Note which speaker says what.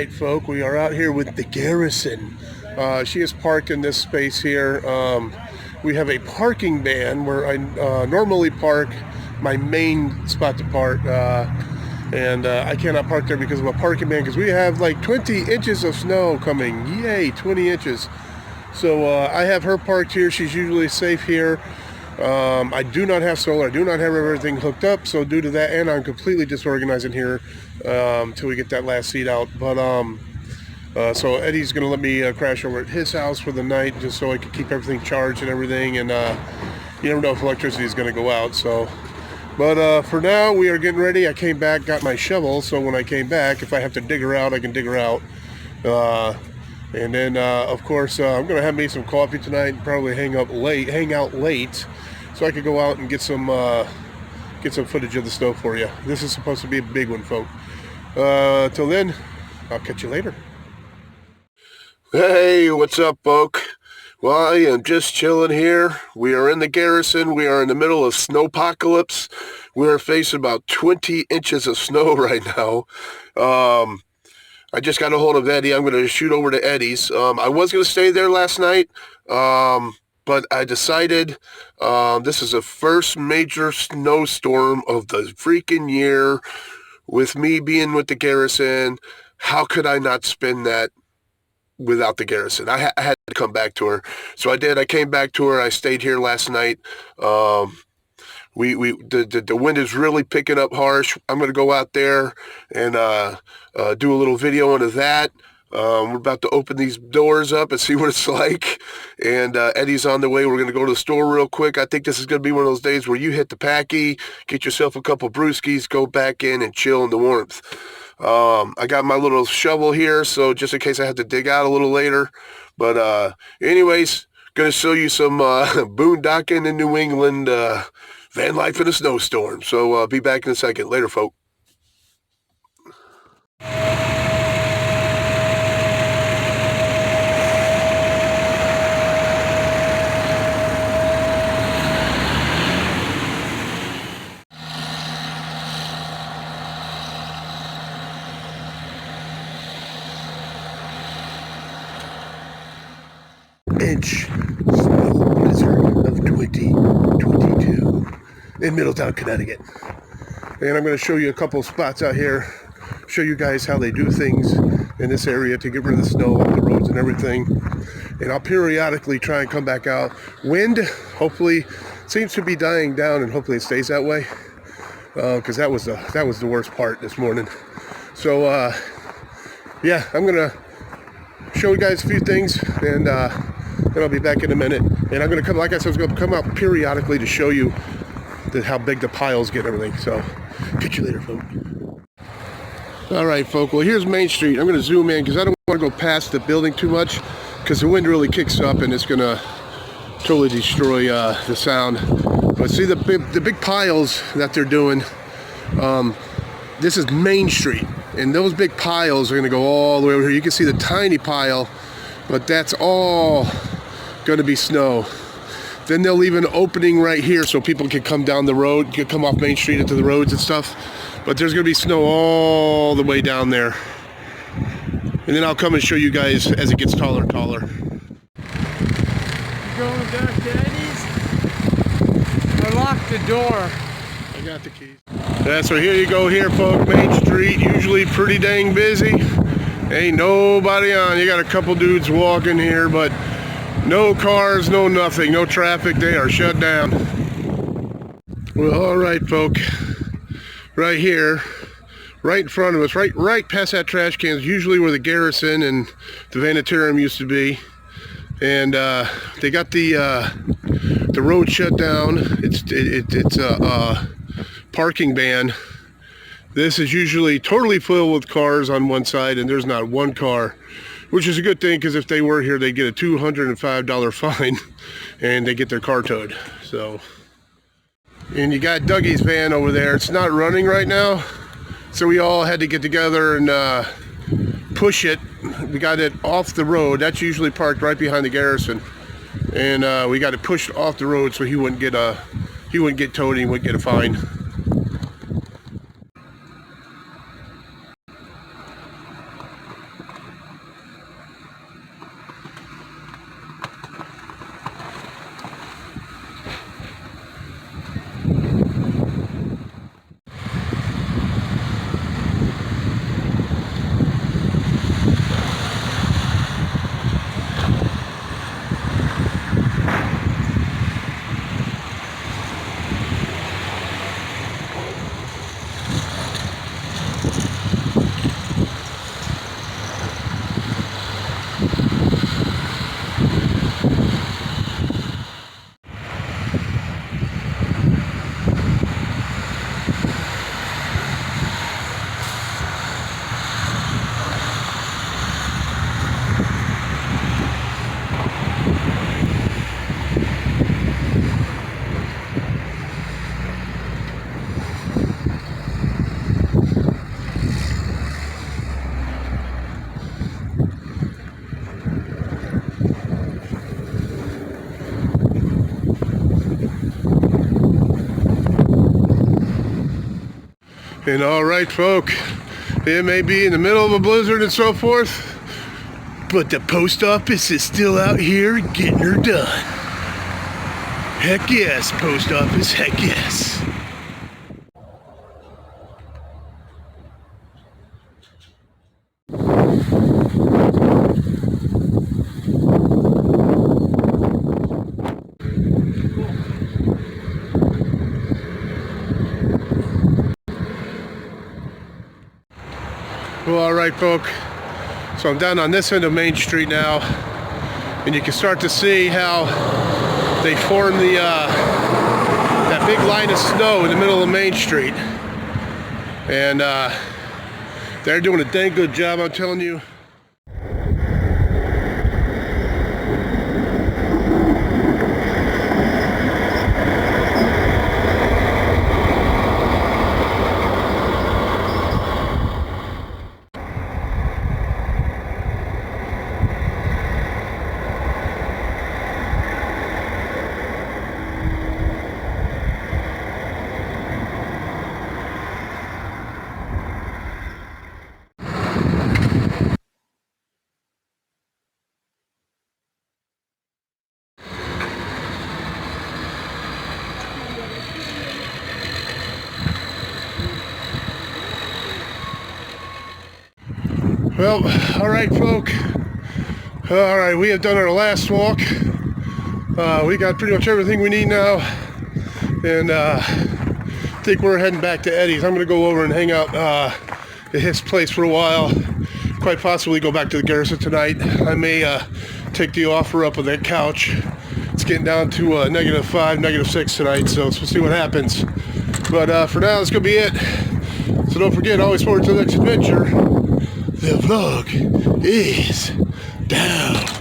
Speaker 1: right, folk, we are out here with the Garrison. She is parked in this space here. We have a parking ban where I normally park my main spot to park, and I cannot park there because of a parking ban because we have like 20 inches of snow coming. Yay, 20 inches. So I have her parked here. She's usually safe here. I do not have solar. I do not have everything hooked up. So due to that, and I'm completely disorganized in here till we get that last seat out. But so Eddie's going to let me crash over at his house for the night just so I can keep everything charged and everything. And you never know if electricity is going to go out. So, but for now, we are getting ready. I came back, got my shovel. So when I came back, if I have to dig her out, I can dig her out. And then, of course, I'm going to have me some coffee tonight and probably hang out late so I could go out and get some footage of the snow for you. This is supposed to be a big one, folks. Till then, I'll catch you later. Hey, what's up, folk? Well, I am just chilling here. We are in the Garrison. We are in the middle of snowpocalypse. We are facing about 20 inches of snow right now. I just got a hold of Eddie. I'm going to shoot over to Eddie's. I was going to stay there last night, but I decided this is the first major snowstorm of the freaking year. With me being with the Garrison, how could I not spend that without the Garrison? I had to come back to her. So I did. I came back to her. I stayed here last night. The wind is really picking up harsh. I'm going to go out there and do a little video into that. We're about to open these doors up and see what it's like. And Eddie's on the way. We're going to go to the store real quick. I think this is going to be one of those days where you hit the packy, get yourself a couple brewskis, go back in and chill in the warmth. I got my little shovel here, so just in case I have to dig out a little later. But anyways, going to show you some boondocking in New England, van life in a snowstorm. So I'll be back in a second. Later, folk. Inch snow blizzard of 2022 in Middletown, Connecticut. And I'm going to show you a couple spots out here, show you guys how they do things in this area to get rid of the snow off the roads and everything. And I'll periodically try and come back out. Wind, hopefully, seems to be dying down, and hopefully it stays that way, because that was the worst part this morning. So yeah, I'm going to show you guys a few things, and then I'll be back in a minute. And I'm going to come, like I said, I was going to come out periodically to show you how big the piles get and everything. So, catch you later, folks. All right, folks. Well, here's Main Street. I'm going to zoom in because I don't want to go past the building too much because the wind really kicks up and it's going to totally destroy the sound. But see the big piles that they're doing. This is Main Street. And those big piles are going to go all the way over here. You can see the tiny pile, but that's all going to be snow. Then they'll leave an opening right here so people can come down the road, can come off Main Street into the roads and stuff. But there's going to be snow all the way down there. And then I'll come and show you guys as it gets taller and taller.
Speaker 2: Going back to Eddie's? I locked the door.
Speaker 1: I got the keys. Yeah, so here you go here, folks. Main Street, usually pretty dang busy. Ain't nobody on. You got a couple dudes walking here, but no cars, no nothing, no traffic. They are shut down. Well, all right, folk. Right here, right in front of us, right past that trash can is usually where the Garrison and the Vanlife used to be. And they got the road shut down. It's a parking ban. This is usually totally filled with cars on one side, and there's not one car, which is a good thing because if they were here, they get a $205 fine, and they get their car towed. So, and you got Dougie's van over there. It's not running right now, so we all had to get together and push it. We got it off the road. That's usually parked right behind the Garrison, and we got it pushed off the road so he wouldn't get towed and he wouldn't get a fine. And all right, folk, it may be in the middle of a blizzard and so forth, but the post office is still out here getting her done. Heck yes, post office, heck yes. Well, all right, folk. So I'm down on this end of Main Street now, and you can start to see how they form the that big line of snow in the middle of Main Street, and they're doing a dang good job, I'm telling you. Well, all right, folk. All right, we have done our last walk. We got pretty much everything we need now, and I think we're heading back to Eddie's. I'm going to go over and hang out at his place for a while. Quite possibly go back to the Garrison tonight. I may take the offer up of that couch. It's getting down to -5, -6 tonight, so we'll see what happens. But for now, that's going to be it. So don't forget, always forward to the next adventure. The vlog is down.